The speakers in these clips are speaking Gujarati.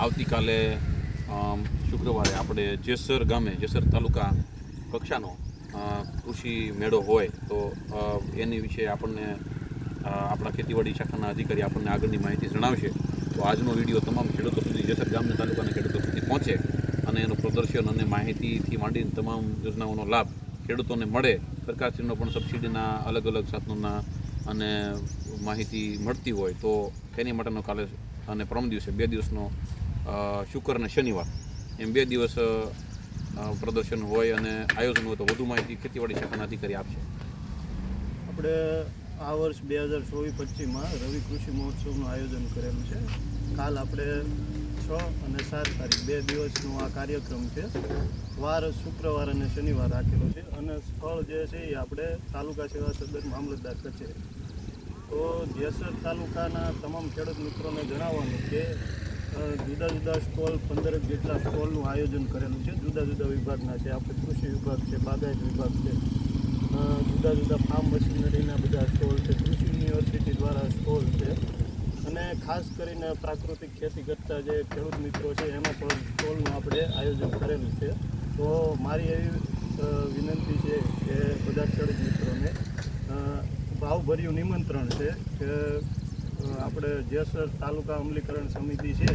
આવતીકાલે શુક્રવારે આપણે જેસર ગામે જેસર તાલુકા કક્ષાનો કૃષિ મેળો હોય તો એની વિશે આપણને આપણા ખેતીવાડી શાખાના અધિકારી આપણને આગળની માહિતી જણાવશે. તો આજનો વિડીયો તમામ ખેડૂતો સુધી જેસર ગામના તાલુકાના ખેડૂતો સુધી પહોંચે અને એનું પ્રદર્શન અને માહિતીથી માંડીને તમામ યોજનાઓનો લાભ ખેડૂતોને મળે. સરકારશ્રીનો પણ સબસિડીના અલગ અલગ સાધનોના અને માહિતી મળતી હોય તો એની માટેનો કાલે અને પરમ દિવસે 2 દિવસનો શુક્ર અને શનિવાર એમ 2 દિવસ પ્રદર્શન હોય અને આયોજન હોય તો વધુ માહિતી ખેતીવાડી શાખાના અધિકારી આપશે. આપણે આ વર્ષ 2024-25માં રવિ કૃષિ મહોત્સવનું આયોજન કરેલું છે. કાલ આપણે 6 અને 7 તારીખ 2 દિવસનો આ કાર્યક્રમ છે. વાર શુક્રવાર અને શનિવાર રાખેલો છે અને સ્થળ જે છે એ આપણે તાલુકા સેવા સદન મામલતદાર કચેરી. તો જેસર તાલુકાના તમામ ખેડૂત મિત્રોને જણાવવાનું કે જુદા જુદા સ્ટોલ 15 જેટલા સ્ટોલનું આયોજન કરેલું છે. જુદા જુદા વિભાગના છે. આપણે કૃષિ વિભાગ છે, બાગાયત વિભાગ છે, જુદા જુદા ફાર્મ મશીનરીના બધા સ્ટોલ છે, કૃષિ યુનિવર્સિટી દ્વારા સ્ટોલ છે અને ખાસ કરીને પ્રાકૃતિક ખેતી કરતા જે ખેડૂત મિત્રો છે એના પણ સ્ટોલનું આપણે આયોજન કરેલું છે. તો મારી એવી વિનંતી છે કે બધા ખેડૂત મિત્રોને ભાવભર્યું નિમંત્રણ છે કે આપણે જેસર તાલુકા અમલીકરણ સમિતિ છે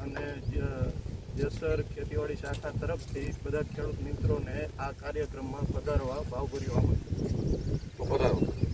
અને જેસર ખેતીવાડી શાખા તરફથી બધા ખેડૂત મિત્રોને આ કાર્યક્રમમાં પધારવા ભાવભર્યું આમંત્રણ. પધારો.